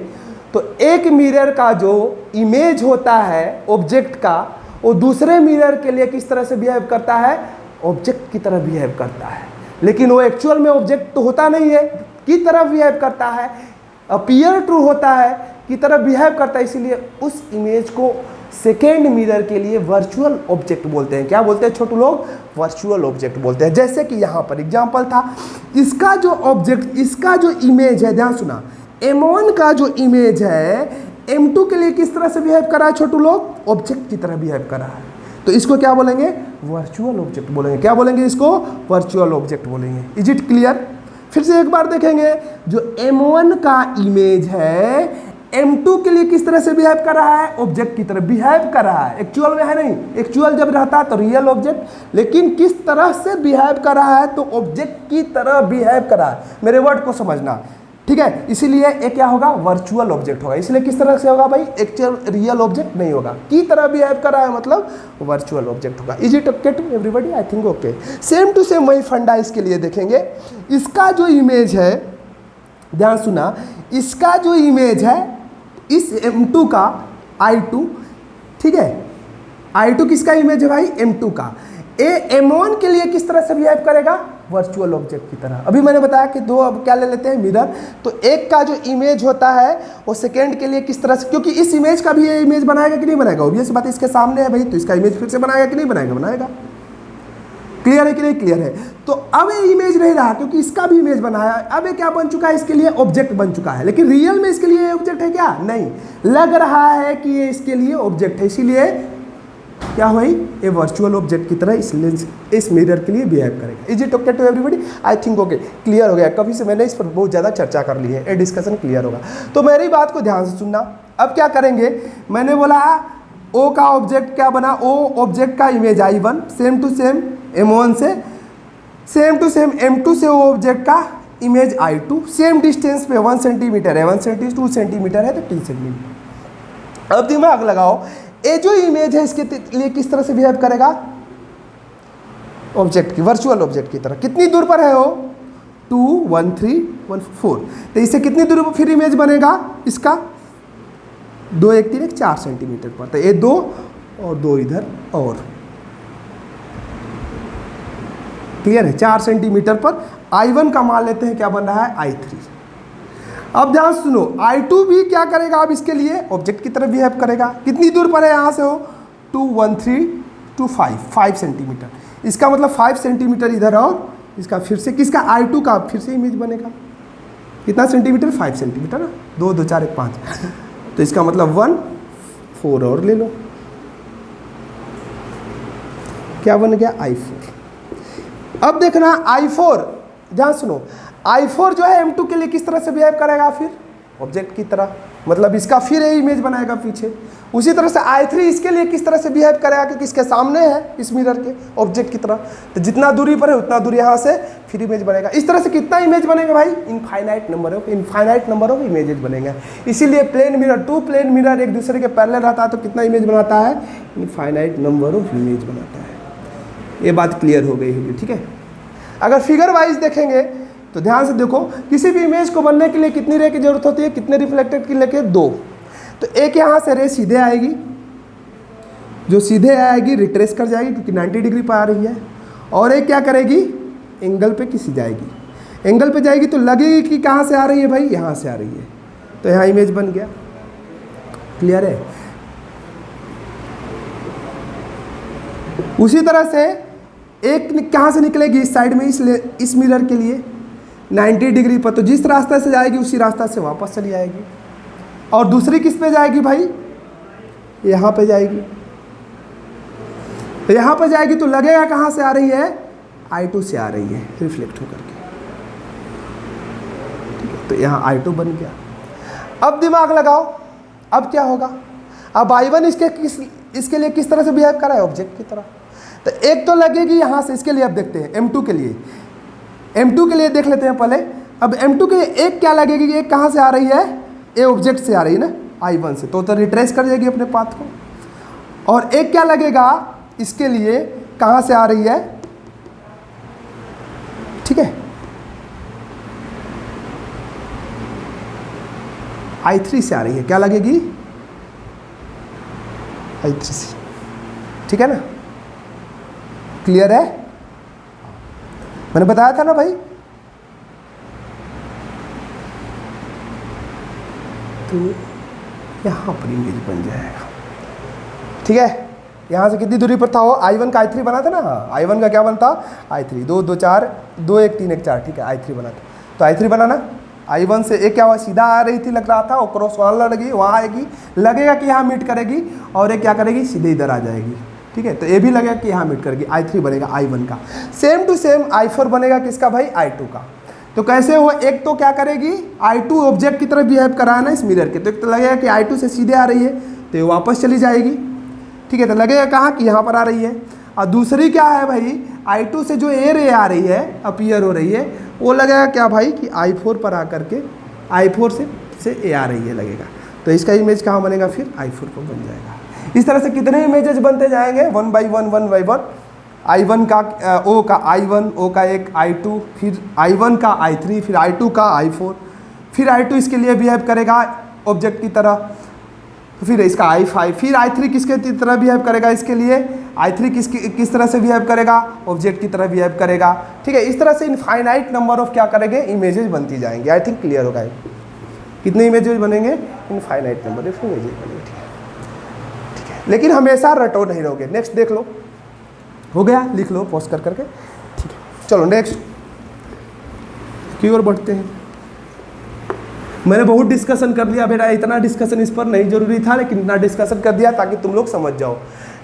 तो एक मिरर का जो इमेज होता है ऑब्जेक्ट का, वो दूसरे मिरर के लिए किस तरह से बिहेव करता है? ऑब्जेक्ट की तरह बिहेव करता है, लेकिन वो एक्चुअल में ऑब्जेक्ट तो होता नहीं है, की तरह बिहेव करता है, अपीयर टू होता है, की तरह बिहेव करता है। इसीलिए उस इमेज को सेकेंड मिरर के लिए वर्चुअल ऑब्जेक्ट बोलते हैं। क्या बोलते हैं छोटू लोग? वर्चुअल ऑब्जेक्ट बोलते हैं। जैसे कि यहाँ पर एग्जांपल था, इसका जो ऑब्जेक्ट, इसका जो इमेज है, ध्यान सुना, M1 का जो इमेज है M2 के लिए किस तरह से बिहेव कर रहा है छोटू लोग? ऑब्जेक्ट की तरह बिहेव कर रहा है, तो इसको क्या बोलेंगे? वर्चुअल ऑब्जेक्ट बोलेंगे। क्या बोलेंगे इसको? वर्चुअल ऑब्जेक्ट बोलेंगे। Is it clear? फिर से एक बार देखेंगे, जो M1 का इमेज है M2 के लिए किस तरह से बिहेव कर रहा है? ऑब्जेक्ट की तरह बिहेव कर रहा है। एक्चुअल में है नहीं, एक्चुअल जब रहता है तो रियल ऑब्जेक्ट, लेकिन किस तरह से बिहेव कर रहा है? तो ऑब्जेक्ट की तरह बिहेव कर रहा है। मेरे वर्ड को समझना, ठीक है। इसीलिए ये क्या होगा? वर्चुअल ऑब्जेक्ट होगा। इसलिए किस तरह से होगा भाई? एक्चुअल रियल ऑब्जेक्ट नहीं होगा, की तरह बिहेव कर रहा है, मतलब वर्चुअल ऑब्जेक्ट होगा। Is it okay to everybody? I think okay. Same to same वही फंडा इसके लिए देखेंगे। इसका जो इमेज है, ध्यान सुना, इसका जो इमेज है इस M2 का I2, ठीक है, I2 किसका इमेज है भाई? M2 का। M1 के लिए किस तरह से बिहेव करेगा? वर्चुअल ऑब्जेक्ट की तरह। अभी मैंने बताया कि दो, अब क्या ले लेते हैं? मिरर। तो एक का जो इमेज होता है वो सेकेंड के लिए किस तरह से, क्योंकि इस इमेज का भी ये इमेज बनाएगा कि नहीं बनाएगा? ऑब्वियस बात है, इसके सामने है भाई, तो इसका इमेज फिर से बनाएगा कि नहीं बनाएगा? बनाएगा। क्लियर है कि नहीं? क्लियर है। तो अब ये इमेज नहीं रहा, क्योंकि इसका भी इमेज बनाया, अब ये क्या बन चुका है? इसके लिए ऑब्जेक्ट बन चुका है। लेकिन रियल में इसके लिए ऑब्जेक्ट है क्या? नहीं, लग रहा है कि ये इसके लिए ऑब्जेक्ट है, इसीलिए क्या हुई? ये वर्चुअल ऑब्जेक्ट की तरह इस लेंस, इस मिरर के लिए बिहेव करेगा। Is it okay to everybody? I think okay. Clear हो गया। कभी से मैंने इस पर बहुत ज़्यादा चर्चा कर ली है, ये डिस्कशन क्लियर होगा। तो मेरी बात को ध्यान से सुनना। अब क्या करेंगे? मैंने बोला O का ऑब्जेक्ट क्या बना? O ऑब्जेक्ट का image I1, same to same M1 से, सेम टू सेम M2 से O ऑब्जेक्ट का इमेज I2, सेम डिस्टेंस पे 1 सेंटीमीटर है, 1 सेंटीमीटर 2 सेंटीमीटर है तो 3 सेंटीमीटर। अब दिमाग लगाओ, ये जो इमेज है इसके लिए किस तरह से बिहेव करेगा? ऑब्जेक्ट की, वर्चुअल ऑब्जेक्ट की तरह। कितनी दूर पर है वो? 2 1 3 1 4। तो इससे कितनी दूर पर फिर इमेज बनेगा इसका? 2 1 3 1 4 सेंटीमीटर पर। तो ये 2 और 2 इधर और, क्लियर है? 4 सेंटीमीटर पर I1 का मान लेते हैं क्या बन रहा है? I3। अब ध्यान सुनो, I2 भी क्या करेगा? अब इसके लिए ऑब्जेक्ट की तरह बिहेव करेगा। कितनी दूर पर है यहाँ से? हो 2 1 3 2 5 सेंटीमीटर। इसका मतलब 5 सेंटीमीटर इधर, और इसका फिर से किसका? I2 का फिर से इमेज बनेगा। कितना सेंटीमीटर? 5 सेंटीमीटर ना, 2 2 4 1 5। तो इसका मतलब 1 4 और ले लो, क्या बन गया? I4। अब देखना I4, ध्यान सुनो, I4 जो है M2 के लिए किस तरह से बिहेव करेगा? फिर ऑब्जेक्ट की तरह, मतलब इसका फिर ये इमेज बनाएगा पीछे। उसी तरह से i3 इसके लिए किस तरह से बिहेव करेगा, क्योंकि इसके सामने है इस मिरर के ऑब्जेक्ट की तरह, तो जितना दूरी पर है उतना दूरी यहाँ से फिर इमेज बनेगा। इस तरह से कितना इमेज बनेगा भाई, इनफाइनाइट नंबर ऑफ इमेजेस बनेंगे। इसीलिए plane mirror, two plane mirror एक दूसरे के पैरेलल रहता है तो कितना इमेज बनाता है, इनफाइनाइट नंबर ऑफ इमेज बनाता है। ये बात क्लियर हो गई होगी, ठीक है। अगर फिगर वाइज देखेंगे तो ध्यान से देखो, किसी भी इमेज को बनने के लिए कितनी रे की जरूरत होती है, कितने रिफ्लेक्टेड की लेके 2। तो एक यहाँ से रे सीधे आएगी, जो सीधे आएगी रिट्रेस कर जाएगी क्योंकि 90 डिग्री पर आ रही है, और एक क्या करेगी, एंगल पे किसी जाएगी, एंगल पे जाएगी तो लगेगी कि कहाँ से आ रही है भाई, यहाँ से आ रही है, तो यहाँ इमेज बन गया। क्लियर है। उसी तरह से एक कहाँ से निकलेगी, इस साइड में, इस मिरर के लिए 90 डिग्री पर, तो जिस रास्ते से जाएगी उसी रास्ता से वापस चली जाएगी। और दूसरी किस पे जाएगी भाई, यहाँ पे जाएगी, तो यहाँ पे जाएगी तो लगेगा कहाँ से आ रही है, I2 से आ रही है रिफ्लेक्ट होकर के, ठीक है। तो यहाँ I2 बन गया। अब दिमाग लगाओ, अब क्या होगा, अब I1 इसके लिए किस तरह से बिहेव करा है, ऑब्जेक्ट की तरह। तो एक तो लगेगी यहाँ से, इसके लिए अब देखते हैं M2 के लिए, M2 के लिए देख लेते हैं पहले। अब M2 के लिए एक क्या लगेगी, एक कहाँ से आ रही है, ए ऑब्जेक्ट से आ रही है ना, I1 से, तो रिट्रेस कर जाएगी अपने पाथ को। और एक क्या लगेगा इसके लिए, कहाँ से आ रही है, ठीक है, I3 से आ रही है, क्या लगेगी, I3 से, ठीक है ना। क्लियर है, मैंने बताया था ना भाई। तो यहाँ पर इमेज बन जाएगा, ठीक है। यहाँ से कितनी दूरी पर था वो, I1 का I3 बना था ना, I1 का क्या बनता, I3, 2 2 4 2 1 3 1 4, ठीक है, I3 बना था। तो I3 बना ना, I1 से एक क्या हुआ, सीधा आ रही थी लग रहा था, और क्रॉस वहाँ लगी, वहाँ आएगी, लगेगा कि यहाँ मीट करेगी, और एक क्या करेगी, सीधे इधर आ जाएगी, ठीक है। तो ये भी लगेगा कि यहाँ मीट करेगी, I3 बनेगा I1 का। सेम टू सेम I4 बनेगा किसका भाई, I2 का। तो कैसे हुआ, एक तो क्या करेगी, I2 ऑब्जेक्ट की तरह बिहेव कराया ना इस मिरर के, तो एक तो लगेगा कि I2 से सीधे आ रही है तो ये वापस चली जाएगी, ठीक है। तो लगेगा कहाँ कि यहाँ पर आ रही है। और दूसरी क्या है भाई, I2 से जो ए रे आ रही है, अपीयर हो रही है, वो लगेगा क्या भाई कि I4 पर आकर के I4 से ए आ रही है लगेगा, तो इसका इमेज कहाँ बनेगा, फिर I4 पर बन जाएगा। इस तरह से कितने इमेजेस बनते जाएंगे, 1 by 1 I1 का O का I1, O का एक I2, फिर I1 का I3, फिर I2 का I4, फिर I2 इसके लिए बिहेव करेगा ऑब्जेक्ट की तरह, तो फिर इसका I5, फिर I3 किसके तरह बिहेव करेगा, इसके लिए I3 किस तरह से बिहेव करेगा, ऑब्जेक्ट की तरह बिहेव करेगा, ठीक है। इस तरह से इनफाइनाइट नंबर ऑफ क्या करेंगे, इमेजेस बनती जाएंगे। आई थिंक क्लियर होगा, कितने इमेजेस बनेंगे, इनफाइनाइट नंबर ऑफ इमेजेस बनेंगे, ठीक है। लेकिन हमेशा रटो नहीं रहोगे। नेक्स्ट देख लो, हो गया, लिख लो पॉज कर करके, ठीक है। चलो नेक्स्ट की ओर बढ़ते हैं। मैंने बहुत डिस्कशन कर लिया बेटा, इतना डिस्कशन इस पर नहीं जरूरी था, लेकिन इतना डिस्कशन कर दिया ताकि तुम लोग समझ जाओ।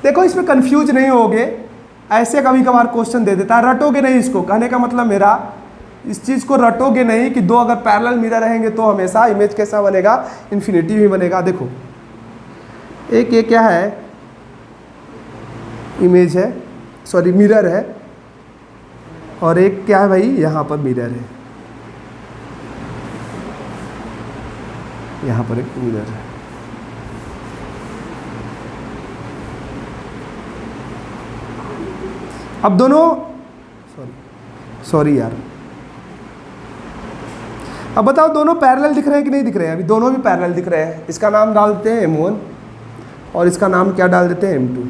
देखो इसमें कंफ्यूज नहीं होगे, ऐसे कभी कभार क्वेश्चन दे देता है, रटोगे नहीं इसको। कहने का मतलब मेरा, इस चीज़ को रटोगे नहीं कि दो अगर पैरेलल मिरर रहेंगे तो हमेशा इमेज कैसा बनेगा, इन्फिनिटी ही बनेगा। देखो एक ये क्या है, इमेज है, सॉरी मिरर है, और एक क्या है भाई, यहाँ पर मिरर है, यहाँ पर एक मिरर है। अब दोनों, सॉरी यार, अब बताओ दोनों पैरेलल दिख रहे हैं कि नहीं दिख रहे हैं? अभी दोनों भी पैरेलल दिख रहे हैं। इसका नाम डाल देते हैं M1 और इसका नाम क्या डाल देते हैं M2।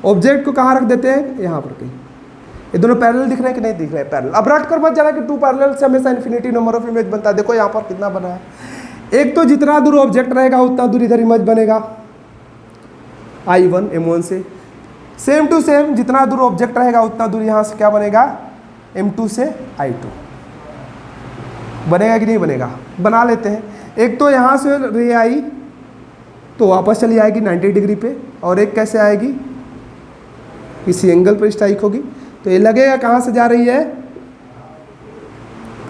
ऑब्जेक्ट को कहाँ रख देते हैं, यहाँ पर कहीं। ये दोनों पैरेलल दिख रहे हैं कि नहीं दिख रहे हैं, पैरेलल। अब रट कर मत जाना कि टू पैरेलल से हमेशा इन्फिनिटी नंबर ऑफ इमेज बनता है। देखो यहाँ पर कितना बना है, एक तो जितना दूर ऑब्जेक्ट रहेगा उतना दूर इधर इमेज बनेगा I1 M1 से। सेम टू सेम जितना दूर ऑब्जेक्ट रहेगा उतना दूर यहाँ से क्या बनेगा, M2 से I2 बनेगा कि नहीं बनेगा, बना लेते हैं। एक तो यहाँ से रे आई तो वापस चली आएगी 90 डिग्री पे, और एक कैसे आएगी, किसी एंगल पर स्ट्राइक होगी, तो ये लगेगा कहाँ से जा रही है,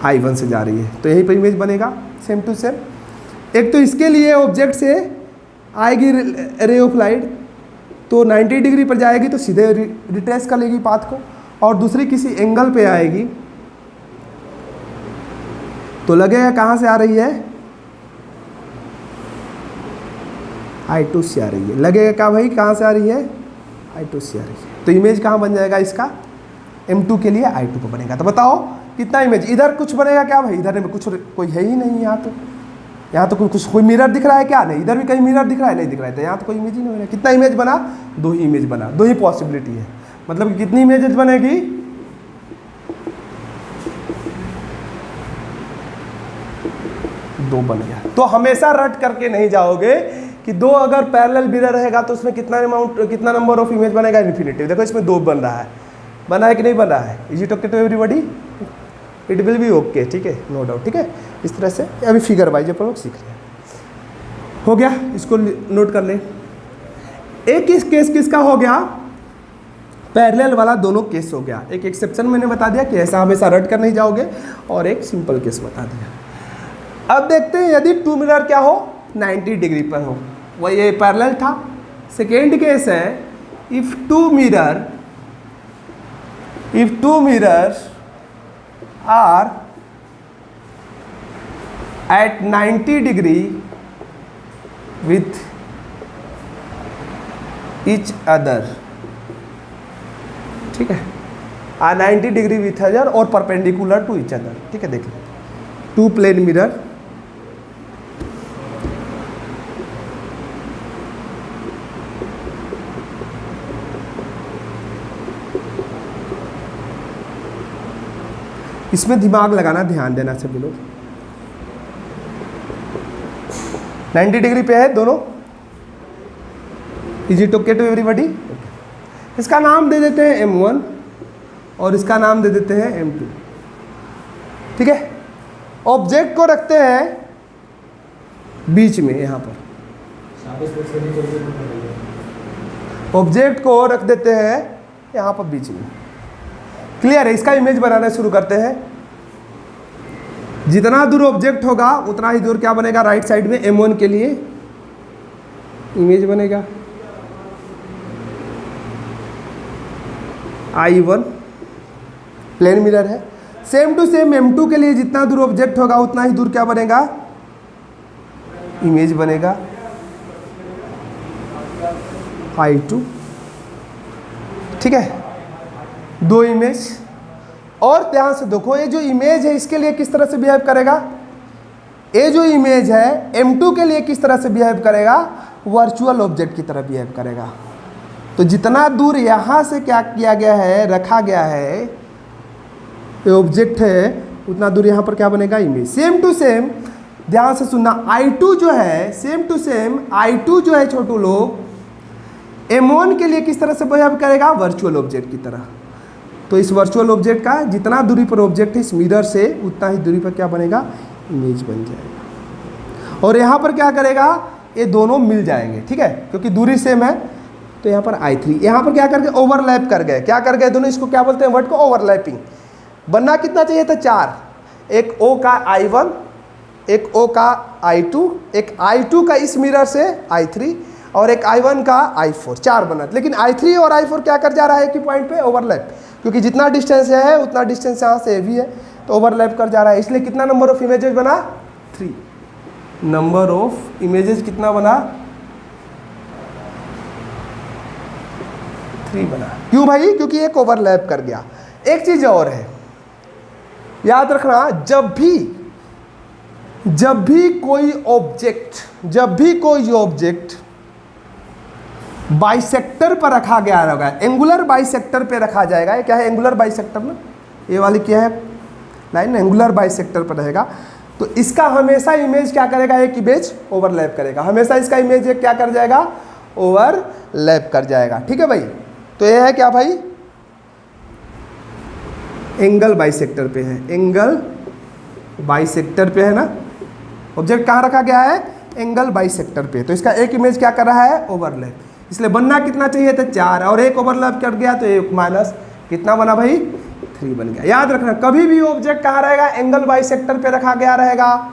I1 से जा रही है, तो यहीं पर इमेज बनेगा सेम टू सेम। एक तो इसके लिए ऑब्जेक्ट से आएगी रे ऑफ लाइट, तो 90 डिग्री पर जाएगी तो सीधे रिट्रेस कर लेगी पाथ को, और दूसरी किसी एंगल पे आएगी तो लगेगा कहाँ से आ रही है, I2 से आ रही है। लगेगा क्या भाई, कहाँ से आ रही है, I2 से आ रही है। तो इमेज कहाँ बन जाएगा इसका, M2 के लिए I2 को बनेगा। तो बताओ कितना इमेज, इधर कुछ बनेगा क्या भाई, इधर में कुछ कोई है ही नहीं, यहाँ तो कुछ कोई मिरर दिख रहा है क्या, नहीं, इधर भी कहीं मिरर दिख रहा है, नहीं दिख रहा है, तो यहाँ तो कोई इमेज ही नहीं बना। कितना इमेज बना, 2 ही इमेज बना, 2 ही पॉसिबिलिटी है। मतलब कि कितनी इमेजेस बनेगी, 2 बन गया। तो हमेशा रट करके नहीं जाओगे कि 2 अगर पैरेलल मिरर रहेगा तो उसमें कितना नंबर ऑफ इमेज बनेगा, इन्फिनिटी। देखो इसमें 2 बन रहा है, बना है कि नहीं बना है, is it okay to everybody, it will be okay, ठीक है, नो डाउट, ठीक है। इस तरह से अभी फिगर वाइज अपन लोग सीख रहे हैं। हो गया, इसको नोट कर ले। एक इस केस किसका हो गया, पैरेलल वाला दोनों केस हो गया। एक एक्सेप्शन मैंने बता दिया कि ऐसा हमेशा रट कर नहीं जाओगे, और एक सिंपल केस बता दिया। अब देखते हैं यदि 2 मिरर क्या हो, 90 डिग्री पर हो, वही ये पैरेलल था। सेकेंड केस है, if two mirror are at 90 degree with each other, ठीक है, 90 डिग्री विथ अदर और परपेंडिकुलर टू इच अदर, ठीक है। देख लो 2 प्लेन मिरर, इसमें दिमाग लगाना, ध्यान देना सभी लोग। 90 डिग्री पे है दोनों, is it okay to everybody. इसका नाम दे देते हैं M1 और इसका नाम दे देते हैं M2, ठीक है। ऑब्जेक्ट को रखते हैं बीच में, यहां पर ऑब्जेक्ट को रख देते हैं यहां पर बीच में। क्लियर है, इसका इमेज बनाना शुरू करते हैं। जितना दूर ऑब्जेक्ट होगा उतना ही दूर क्या बनेगा, राइट साइड में M1 के लिए इमेज बनेगा, I1 प्लेन मिरर है। सेम टू सेम M2 के लिए जितना दूर ऑब्जेक्ट होगा उतना ही दूर क्या बनेगा, इमेज बनेगा, I2, ठीक है। 2 इमेज। और ध्यान से देखो, ये जो इमेज है इसके लिए किस तरह से बिहेव करेगा, ये जो इमेज है M2 के लिए किस तरह से बिहेव करेगा, वर्चुअल ऑब्जेक्ट की तरह बिहेव करेगा। तो जितना दूर यहाँ से क्या किया गया है, रखा गया है, ये ऑब्जेक्ट है, उतना दूर यहाँ पर क्या बनेगा, इमेज। सेम टू सेम, ध्यान से सुनना, I2 जो है, सेम टू सेम I2 जो है छोटू लोग, M1 के लिए किस तरह से बिहेव करेगा, वर्चुअल ऑब्जेक्ट की तरह। तो इस वर्चुअल ऑब्जेक्ट का जितना दूरी पर ऑब्जेक्ट है इस मिरर से, उतना ही दूरी पर क्या बनेगा, इमेज बन जाएगा। और यहाँ पर क्या करेगा, ये दोनों मिल जाएंगे, ठीक है, क्योंकि दूरी सेम है। तो यहाँ पर I3, यहाँ पर क्या कर गए, ओवरलैप कर गए। क्या कर गए दोनों, इसको क्या बोलते हैं, वर्ड को ओवरलैपिंग। बनना कितना चाहिए था, 4, एक O का I1, एक O का I2, एक I2 का इस मिरर से I3, और एक I1 का I4, 4 बना। लेकिन I3 और I4 क्या कर जा रहा है, एक ही पॉइंट पे ओवरलैप, क्योंकि जितना डिस्टेंस है उतना डिस्टेंस यहाँ से भी है, तो ओवरलैप कर जा रहा है। इसलिए कितना नंबर ऑफ इमेजेस बना, 3 नंबर ऑफ इमेजेस कितना बना, 3 बना। क्यों भाई, क्योंकि एक ओवरलैप कर गया। एक चीज और है, याद रखना, जब भी कोई ऑब्जेक्ट बाइसेक्टर पर रखा गया होगा, एंगुलर बाइसेक्टर पे रखा जाएगा। ये क्या है, एंगुलर बाइसेक्टर ना, ये वाली क्या है लाइन, एंगुलर बाइसेक्टर पर रहेगा। तो इसका हमेशा इमेज क्या करेगा, एक इमेज ओवरलैप करेगा, हमेशा इसका इमेज एक क्या कर जाएगा, ओवरलैप कर जाएगा, ठीक है भाई। तो ये है क्या भाई, एंगल बाइसेक्टर पे है, एंगल बाइसेक्टर पे है ना, ऑब्जेक्ट कहाँ रखा गया है, एंगल बाइसेक्टर पे। तो इसका एक इमेज क्या कर रहा है, ओवरलैप। इसलिए बनना कितना चाहिए था, 4, और एक ओवरलैप कर गया तो 1 माइनस कितना बना भाई, 3 बन गया। याद रखना, कभी भी ऑब्जेक्ट कहाँ रहेगा, एंगल बाइसेक्टर पे रखा गया रहेगा,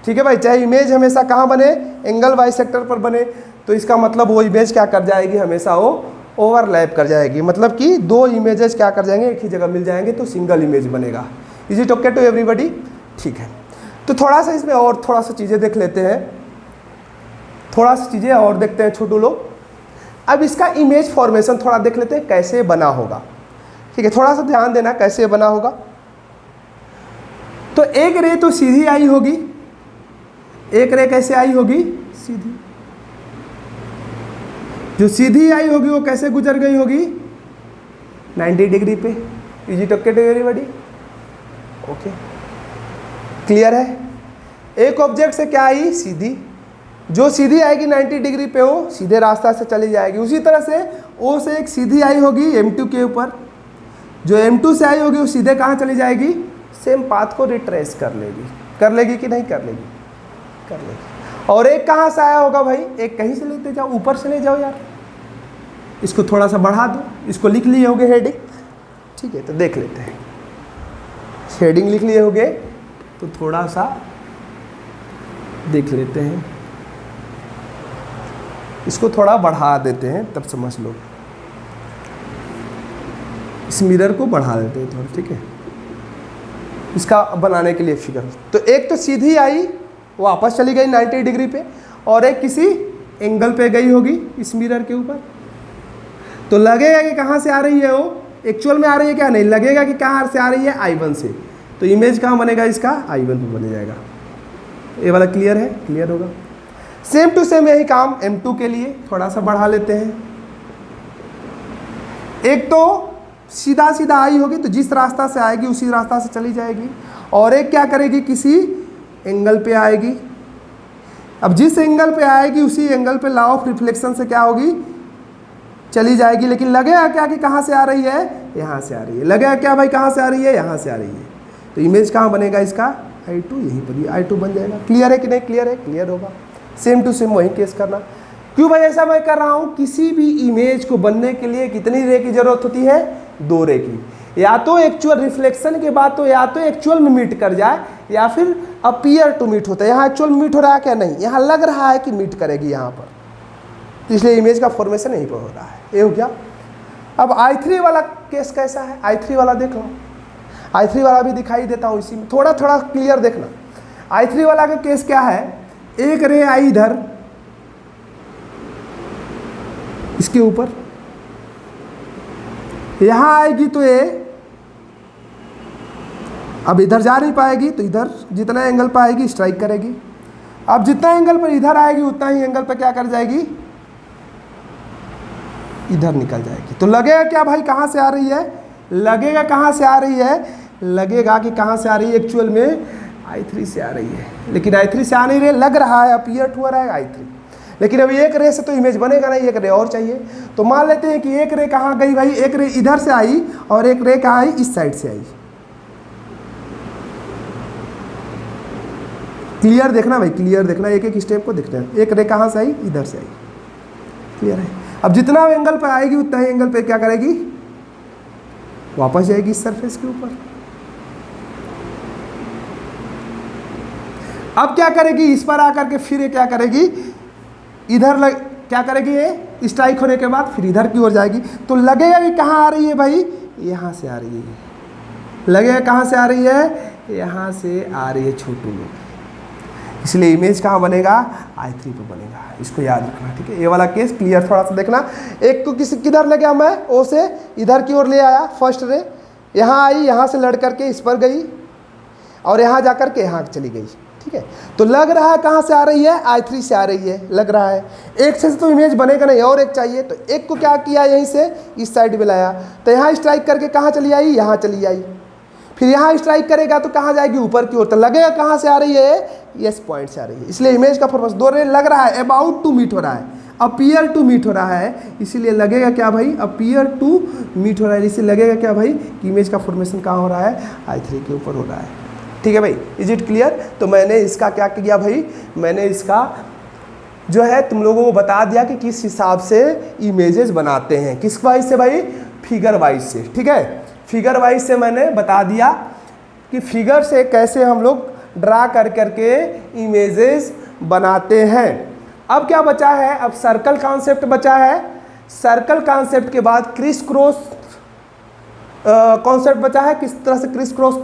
ठीक है भाई, चाहे इमेज हमेशा कहाँ बने, एंगल बाइसेक्टर पर बने, तो इसका मतलब वो इमेज क्या कर जाएगी, हमेशा वो ओवरलैप कर जाएगी, मतलब कि दो इमेजेस क्या कर जाएंगे, एक ही जगह मिल जाएंगे, तो सिंगल इमेज बनेगा। Is it okay to everybody? ठीक है, तो थोड़ा सा इसमें और थोड़ा सा चीज़ें देख लेते हैं, थोड़ा सा चीज़ें और देखते हैं छोटू लोग। अब इसका इमेज फॉर्मेशन थोड़ा देख लेते हैं कैसे बना होगा, ठीक है, थोड़ा सा ध्यान देना कैसे बना होगा। तो एक रे तो सीधी आई होगी, एक रे कैसे आई होगी, सीधी। जो सीधी आई होगी वो कैसे गुजर गई होगी, 90 डिग्री पे। Is it okay to everybody? Okay, clear है। एक ऑब्जेक्ट से क्या आई, सीधी, जो सीधी आएगी 90 डिग्री पे वो सीधे रास्ता से चली जाएगी। उसी तरह से ओ से एक सीधी आई होगी M2 के ऊपर, जो M2 से आई होगी वो सीधे कहाँ चली जाएगी, सेम पाथ को रिट्रेस कर लेगी कि नहीं कर लेगी, कर लेगी। और एक कहाँ से आया होगा भाई, एक कहीं से लेते जाओ, ऊपर से ले जाओ यार, इसको थोड़ा सा बढ़ा दो, इसको लिख लिए होगे हेडिंग, ठीक है, तो देख लेते हैं। हेडिंग लिख लिए होगे तो थोड़ा सा देख लेते हैं, इसको थोड़ा बढ़ा देते हैं तब समझ लो, इस मिरर को बढ़ा देते हैं थोड़ा, ठीक है, इसका बनाने के लिए फिगर। तो एक तो सीधी आई वापस चली गई 90 डिग्री पे, और एक किसी एंगल पे गई होगी इस मिरर के ऊपर। तो लगेगा कि कहाँ से आ रही है वो, एक्चुअल में आ रही है क्या, नहीं लगेगा कि कहाँ से आ रही है, I1 से। तो इमेज कहाँ बनेगा इसका, I1 पे बन जाएगा। ये वाला क्लियर है, क्लियर होगा। सेम टू सेम यही काम M2 के लिए, थोड़ा सा बढ़ा लेते हैं। एक तो सीधा सीधा आई होगी तो जिस रास्ता से आएगी उसी रास्ता से चली जाएगी, और एक क्या करेगी, किसी एंगल पे आएगी। अब जिस एंगल पे आएगी उसी एंगल पे लॉ ऑफ रिफ्लेक्शन से क्या होगी, चली जाएगी। लेकिन लगेगा क्या कि कहाँ से आ रही है, यहाँ से आ रही है। लगेगा क्या भाई, कहाँ से आ रही है, यहाँ से आ रही है। तो इमेज कहाँ बनेगा इसका, I2, यहीं पर I2 बन जाएगा। क्लियर है कि नहीं, क्लियर है, क्लियर होगा। सेम टू सेम वही केस करना। क्यों भाई ऐसा मैं कर रहा हूँ, किसी भी इमेज को बनने के लिए कितनी रे की जरूरत होती है, 2 रे की। या तो एक्चुअल रिफ्लेक्शन के बाद तो या तो एक्चुअल में मीट कर जाए, या फिर अपीयर टू मीट होता है। यहाँ एक्चुअल मीट हो रहा है क्या, नहीं, यहाँ लग रहा है कि मीट करेगी यहाँ पर, तो इसलिए इमेज का फॉर्मेशन यहीं पर हो रहा है। ये हो गया। अब I3 वाला केस कैसा है, I3 वाला देख लो, I3 वाला भी दिखाई देता हूँ इसी में, थोड़ा थोड़ा क्लियर देखना। I3 वाला का केस क्या है, एक रे आई इधर इसके ऊपर, यहां आएगी तो ये अब इधर जा नहीं पाएगी, तो इधर जितना एंगल पर आएगी स्ट्राइक करेगी। अब जितना एंगल पर इधर आएगी उतना ही एंगल पर क्या कर जाएगी, इधर निकल जाएगी। तो लगेगा क्या भाई, कहाँ से आ रही है, लगेगा कहाँ से आ रही है, लगेगा कि कहाँ से आ रही है, एक्चुअल में I3 से आ रही है। लेकिन I3 से आ नहीं रही, लग रहा है अपीयर हो रहा है I3। लेकिन अभी एक रे से तो इमेज बनेगा नहीं, एक रे और चाहिए। तो मान लेते हैं कि एक रे कहाँ गई भाई, एक रे इधर से आई और एक रे कहाँ आई, इस साइड से आई। क्लियर देखना भाई, क्लियर देखना, एक एक स्टेप को देखना है। एक रे कहाँ से आई, इधर से आई। क्लियर है। अब जितना एंगल पर आएगी उतना ही एंगल पे क्या करेगी, वापस जाएगी इस सरफेस के ऊपर। अब क्या करेगी, इस पर आकर के फिर ये क्या करेगी, इधर क्या करेगी, ये स्ट्राइक होने के बाद फिर इधर की ओर जाएगी। तो लगेगा कि कहाँ आ रही है भाई, यहाँ से आ रही है। लगेगा कहाँ से आ रही है, यहाँ से आ रही है छोटू लोग। इसलिए इमेज कहाँ बनेगा, I3 पे बनेगा। इसको याद रखना, ठीक है। ये वाला केस क्लियर थोड़ा सा देखना। एक को किधर ले गया मैं, ओ से इधर की ओर ले आया, फर्स्ट रे यहाँ आई, यहाँ से लड़ करके इस पर गई और यहाँ जा कर के यहाँ चली गई, ठीक है। तो लग रहा है कहाँ से आ रही है, I3 से आ रही है, लग रहा है। एक से तो इमेज बनेगा नहीं, और एक चाहिए। तो एक को क्या किया, यहीं से इस साइड में लाया, तो यहाँ स्ट्राइक करके कहाँ चली आई, यहाँ चली आई। फिर यहाँ स्ट्राइक करेगा तो कहाँ जाएगी, ऊपर की ओर। तो लगेगा कहाँ से आ रही है, यस पॉइंट से आ रही है। इसलिए इमेज का फॉर्मेशन 2 रे लग रहा है, अबाउट टू मीट हो रहा है, अपीयर टू मीट हो रहा है। इसीलिए लगेगा क्या भाई, अपीयर टू मीट हो रहा है। इसलिए लगेगा क्या भाई कि इमेज का फॉर्मेशन कहाँ हो रहा है, I3 के ऊपर हो रहा है, ठीक है भाई। Is it clear. तो मैंने इसका क्या किया भाई, मैंने इसका जो है तुम लोगों को बता दिया कि किस हिसाब से इमेजेस बनाते हैं। किस वाइज से भाई, फिगर वाइज से, ठीक है। फिगर वाइज से मैंने बता दिया कि फिगर से कैसे हम लोग ड्रा कर करके इमेजेस बनाते हैं। अब क्या बचा है, अब सर्कल कॉन्सेप्ट बचा है। सर्कल कॉन्सेप्ट के बाद क्रिस क्रॉस कॉन्सेप्ट बचा है, किस तरह से क्रिस क्रॉस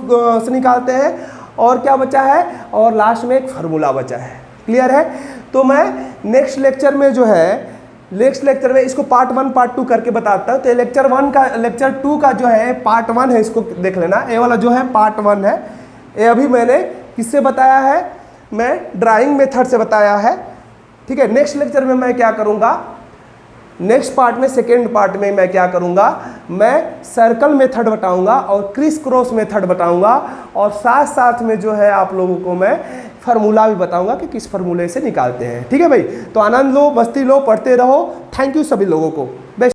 से निकालते हैं, और क्या बचा है, और लास्ट में एक फार्मूला बचा है। क्लियर है? तो मैं नेक्स्ट लेक्चर में जो है, नेक्स्ट लेक्चर में इसको पार्ट 1 पार्ट 2 करके बताता हूँ। तो लेक्चर 2 का जो है पार्ट 1 है, इसको देख लेना। ये वाला जो है पार्ट 1 है। ये अभी मैंने किससे बताया है, मैं ड्राइंग मेथड से बताया है। ठीक है, नेक्स्ट लेक्चर में मैं क्या करूँगा, नेक्स्ट पार्ट में, सेकेंड पार्ट में मैं क्या करूँगा, मैं सर्कल मेथड बताऊँगा और क्रिस क्रॉस मेथड बताऊँगा, और साथ साथ में जो है आप लोगों को मैं फार्मूला भी बताऊँगा कि किस फार्मूले से निकालते हैं। ठीक है भाई, तो आनंद लो, मस्ती लो, पढ़ते रहो। थैंक यू सभी लोगों को।